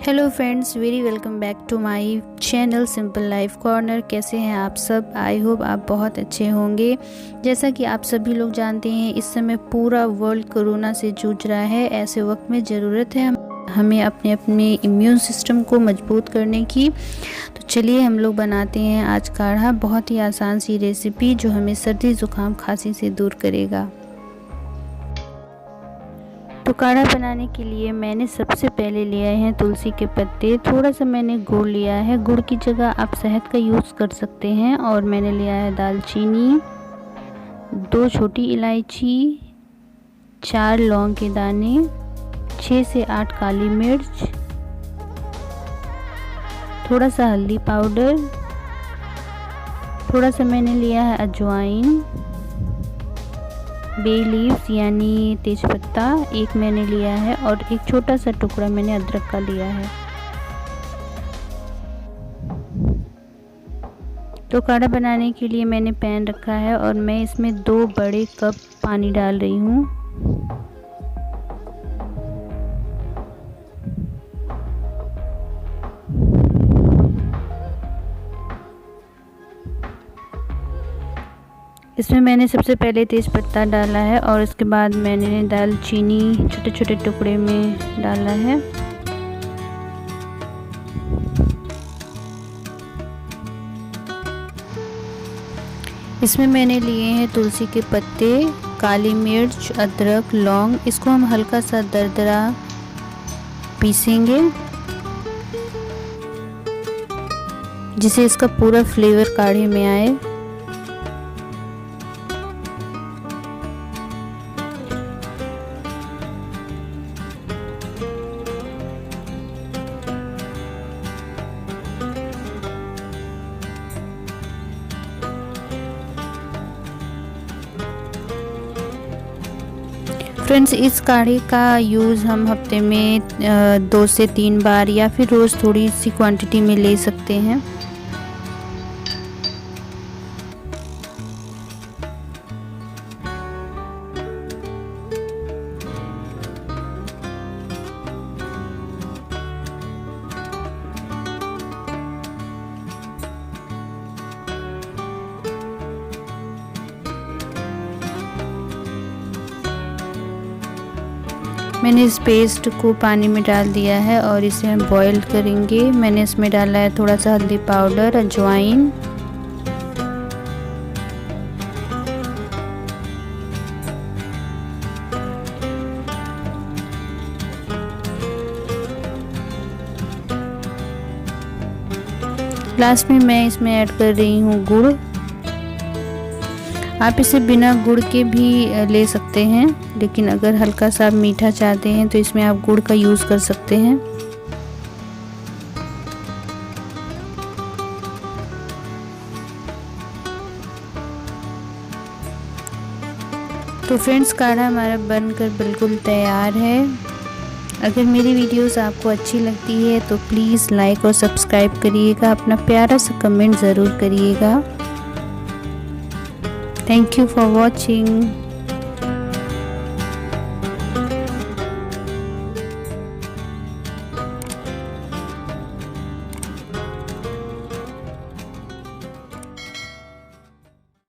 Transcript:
Hello friends, very welcome back to my channel simple life corner. कैसे हैं आप सब? आई होप आप बहुत अच्छे होंगे। जैसा कि आप सभी लोग जानते हैं, इस समय पूरा वर्ल्ड कोरोना से जूझ रहा है। ऐसे वक्त में ज़रूरत है हमें अपने इम्यून सिस्टम को मजबूत करने की। तो चलिए हम लोग बनाते हैं आज काढ़ा। बहुत ही आसान सी रेसिपी जो हमें सर्दी ज़ुकाम खांसी से दूर करेगा। तो काढ़ा बनाने के लिए मैंने सबसे पहले लिया है तुलसी के पत्ते। थोड़ा सा मैंने गुड़ लिया है, गुड़ की जगह आप शहद का यूज़ कर सकते हैं। और मैंने लिया है दालचीनी, 2 छोटी इलायची, 4 लौंग के दाने, 6 से 8 काली मिर्च, थोड़ा सा हल्दी पाउडर, थोड़ा सा मैंने लिया है अजवाइन, बे लीव्स यानी तेज़पत्ता 1 मैंने लिया है, और एक छोटा सा टुकड़ा मैंने अदरक का लिया है। तो काढ़ा बनाने के लिए मैंने पैन रखा है और मैं इसमें 2 बड़े कप पानी डाल रही हूँ। इसमें मैंने सबसे पहले तेज़पत्ता डाला है और उसके बाद मैंने दालचीनी छोटे छोटे टुकड़े में डाला है। इसमें मैंने लिए हैं तुलसी के पत्ते, काली मिर्च, अदरक, लौंग। इसको हम हल्का सा दरदरा पीसेंगे जिससे इसका पूरा फ्लेवर काढ़े में आए। फ्रेंड्स, इस काढ़े का यूज़ हम हफ्ते में 2 से 3 बार या फिर रोज़ थोड़ी सी क्वांटिटी में ले सकते हैं। मैंने इस पेस्ट को पानी में डाल दिया है और इसे हम बॉईल करेंगे। मैंने इसमें डाला है थोड़ा सा हल्दी पाउडर, अजवाइन, लास्ट में मैं इसमें ऐड कर रही हूँ गुड़। आप इसे बिना गुड़ के भी ले सकते हैं, लेकिन अगर हल्का सा मीठा चाहते हैं तो इसमें आप गुड़ का यूज़ कर सकते हैं। तो फ्रेंड्स, काढ़ा हमारा बनकर बिल्कुल तैयार है। अगर मेरी वीडियोस आपको अच्छी लगती है तो प्लीज़ लाइक और सब्सक्राइब करिएगा। अपना प्यारा सा कमेंट ज़रूर करिएगा। Thank you for watching.